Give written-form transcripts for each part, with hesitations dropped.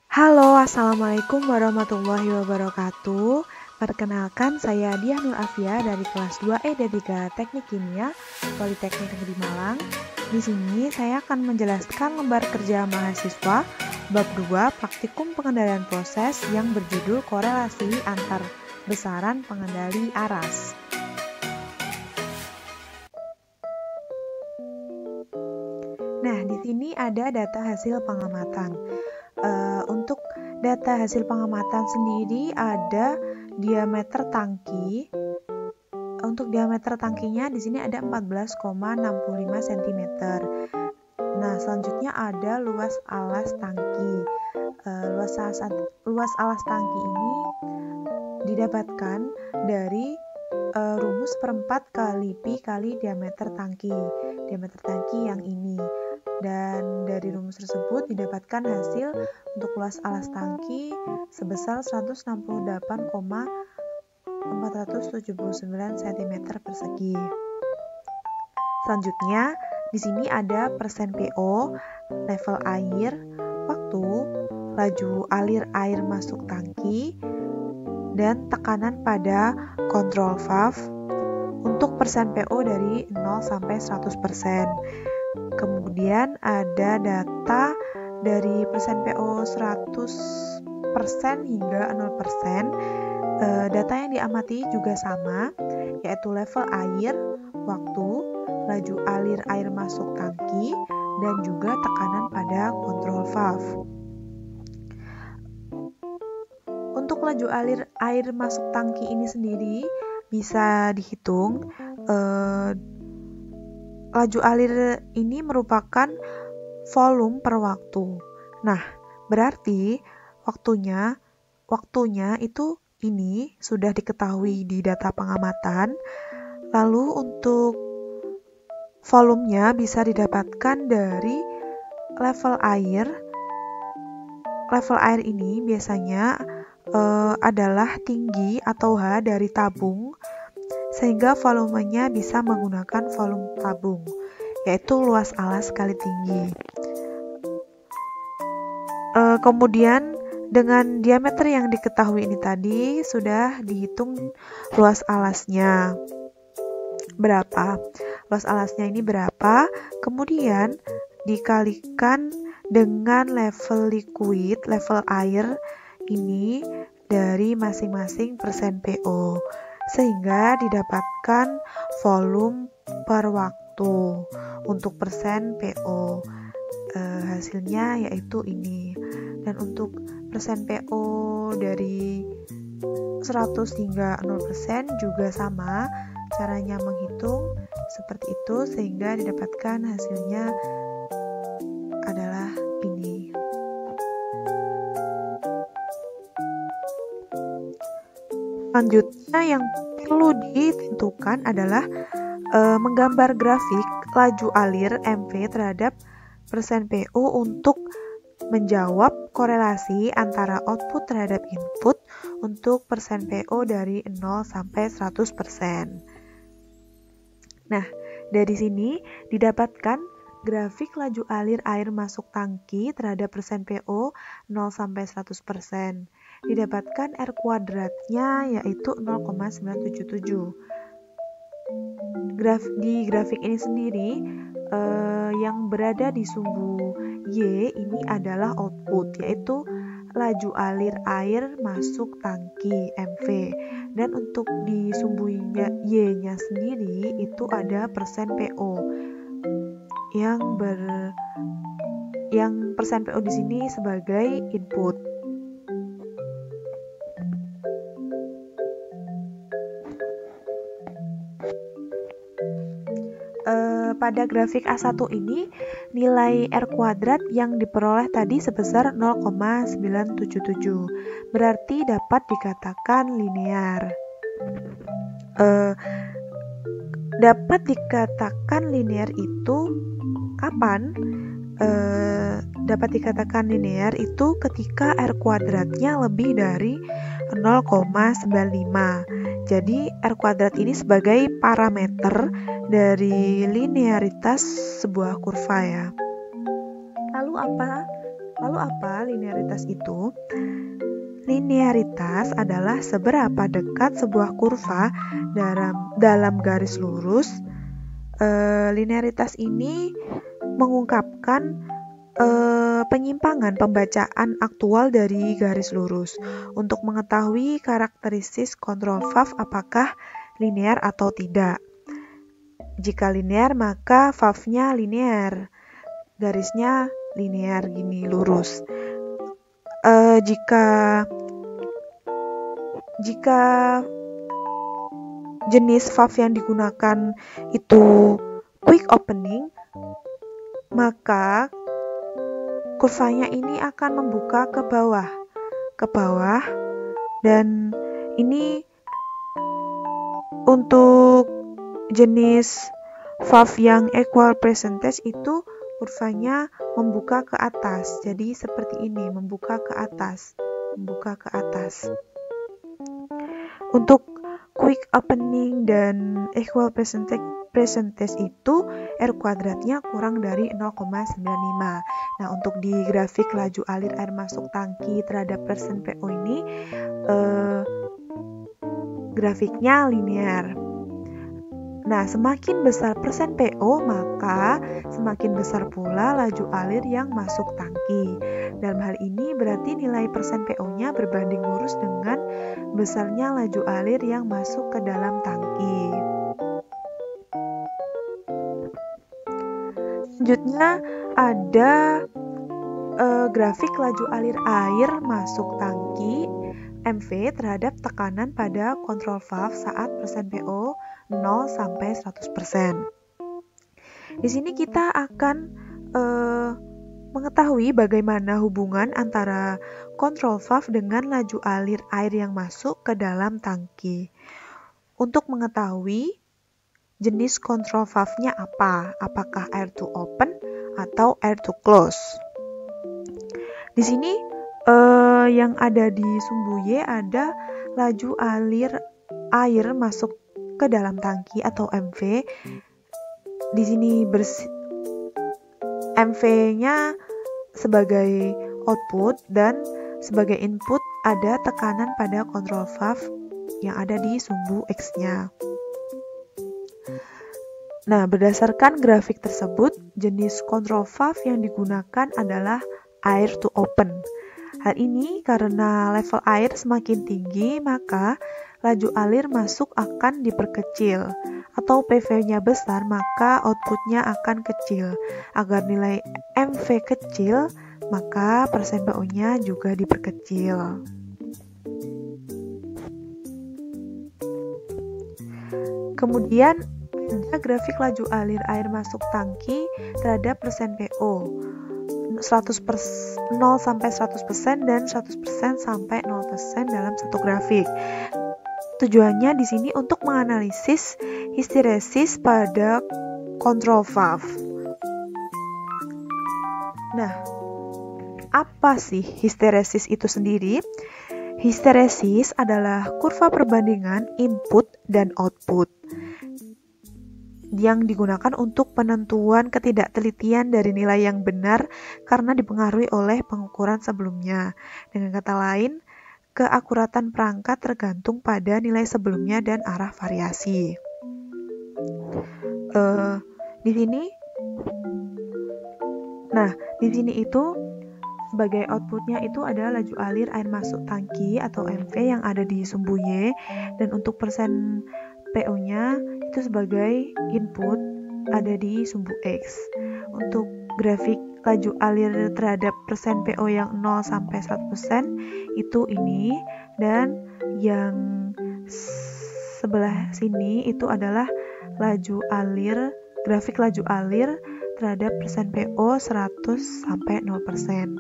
Halo, Assalamualaikum warahmatullahi wabarakatuh. Perkenalkan, saya Diah Nur Afia dari kelas 2E D3 Teknik Kimia, Politeknik Negeri Malang. Di sini saya akan menjelaskan lembar kerja mahasiswa bab 2 praktikum pengendalian proses yang berjudul korelasi antar besaran pengendali aras. Nah, di sini ada data hasil pengamatan. Untuk data hasil pengamatan sendiri ada diameter tangki. Untuk diameter tangkinya di sini ada 14,65 cm. Nah, selanjutnya ada luas alas tangki. Luas alas tangki ini didapatkan dari rumus seperempat kali pi kali diameter tangki. Diameter tangki yang ini. Dan dari rumus tersebut didapatkan hasil untuk luas alas tangki sebesar 168,479 cm persegi. Selanjutnya, di sini ada persen PO, level air, waktu, laju alir air masuk tangki, dan tekanan pada kontrol valve untuk persen PO dari 0 sampai 100%. Kemudian ada data dari persen PO 100% hingga 0%. Data yang diamati juga sama, yaitu level air, waktu, laju alir air masuk tangki, dan juga tekanan pada kontrol valve. Untuk laju alir air masuk tangki ini sendiri bisa dihitung. Laju alir ini merupakan volume per waktu. Nah, berarti waktunya itu ini sudah diketahui di data pengamatan. Lalu untuk volumenya bisa didapatkan dari level air. Level air ini biasanya adalah tinggi atau H dari tabung, sehingga volumenya bisa menggunakan volume tabung, yaitu luas alas kali tinggi. Kemudian dengan diameter yang diketahui ini tadi sudah dihitung luas alasnya berapa. Luas alasnya ini berapa, kemudian dikalikan dengan level liquid, level air ini dari masing-masing persen PO, sehingga didapatkan volume per waktu untuk persen PO. Hasilnya yaitu ini. Dan untuk persen PO dari 100 hingga 0% juga sama, caranya menghitung seperti itu sehingga didapatkan hasilnya adalah ini. Selanjutnya yang perlu ditentukan adalah menggambar grafik laju alir MV terhadap persen PO untuk menjawab korelasi antara output terhadap input untuk persen PO dari 0 sampai 100%. Nah, dari sini didapatkan grafik laju alir air masuk tangki terhadap persen PO 0 sampai 100%. Didapatkan R kuadratnya yaitu 0,977. Di grafik ini sendiri yang berada di sumbu Y ini adalah output, yaitu laju alir air masuk tangki MV. Dan untuk di sumbu Y-nya sendiri itu ada persen PO yang persen PO di sini sebagai input. Pada grafik A1 ini nilai R kuadrat yang diperoleh tadi sebesar 0,977, berarti dapat dikatakan linear. Dapat dikatakan linear itu kapan? Dapat dikatakan linear itu ketika R kuadratnya lebih dari 0,95. Jadi R kuadrat ini sebagai parameter dari linearitas sebuah kurva ya. Lalu apa Lalu apa linearitas itu? Linearitas adalah seberapa dekat sebuah kurva dalam garis lurus. Linearitas ini mengungkapkan penyimpangan pembacaan aktual dari garis lurus untuk mengetahui karakteristik kontrol valve apakah linear atau tidak. Jika linear maka valve-nya linear, garisnya linear gini lurus. Jika jenis valve yang digunakan itu quick opening, maka kurvanya ini akan membuka ke bawah, dan ini untuk jenis valve yang equal percentage itu kurvanya membuka ke atas. Jadi seperti ini, membuka ke atas. Untuk quick opening dan equal percentage itu R kuadratnya kurang dari 0,95. Nah, untuk di grafik laju alir air masuk tangki terhadap persen PO ini grafiknya linear. Nah, semakin besar persen PO, maka semakin besar pula laju alir yang masuk tangki. Dalam hal ini berarti nilai persen PO-nya berbanding lurus dengan besarnya laju alir yang masuk ke dalam tangki. Selanjutnya ada grafik laju alir air masuk tangki MV terhadap tekanan pada kontrol valve saat persen PO 0 sampai 100%. Di sini kita akan mengetahui bagaimana hubungan antara kontrol valve dengan laju alir air yang masuk ke dalam tangki. Untuk mengetahui jenis kontrol valve-nya apa? Apakah air to open atau air to close? Di sini yang ada di sumbu Y ada laju alir air masuk ke dalam tangki atau MV. Di sini MV-nya sebagai output dan sebagai input ada tekanan pada kontrol valve yang ada di sumbu X-nya. Nah, berdasarkan grafik tersebut, jenis kontrol valve yang digunakan adalah air to open. Hal ini karena level air semakin tinggi, maka laju alir masuk akan diperkecil, atau PV-nya besar maka outputnya akan kecil. Agar nilai MV kecil, maka persen PO-nya juga diperkecil. Kemudian ada grafik laju alir air masuk tangki terhadap persen PO 0 sampai 100% dan 100% sampai 0% dalam satu grafik. Tujuannya di sini untuk menganalisis histeresis pada kontrol valve. Nah, apa sih histeresis itu sendiri? Histeresis adalah kurva perbandingan input dan output yang digunakan untuk penentuan ketidaktelitian dari nilai yang benar karena dipengaruhi oleh pengukuran sebelumnya. Dengan kata lain, keakuratan perangkat tergantung pada nilai sebelumnya dan arah variasi. Di sini itu sebagai outputnya itu adalah laju alir air masuk tangki atau MV yang ada di sumbu Y, dan untuk persen PO-nya itu sebagai input ada di sumbu X. Untuk grafik laju alir terhadap persen PO yang 0 sampai 100% itu ini, dan yang sebelah sini itu adalah grafik laju alir terhadap persen PO 100 sampai 0%.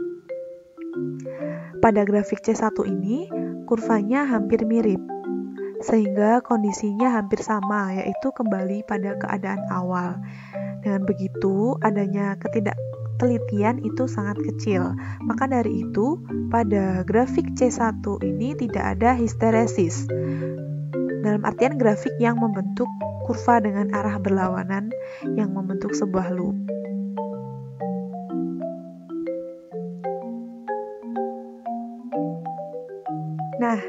Pada grafik C1 ini kurvanya hampir mirip, sehingga kondisinya hampir sama, yaitu kembali pada keadaan awal. Dengan begitu, adanya ketidaktelitian itu sangat kecil. Maka dari itu, pada grafik C1 ini tidak ada histeresis. Dalam artian grafik yang membentuk kurva dengan arah berlawanan yang membentuk sebuah loop. Nah,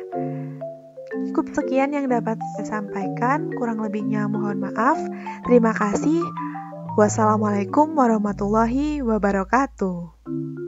cukup sekian yang dapat saya sampaikan, kurang lebihnya mohon maaf. Terima kasih. Wassalamualaikum warahmatullahi wabarakatuh.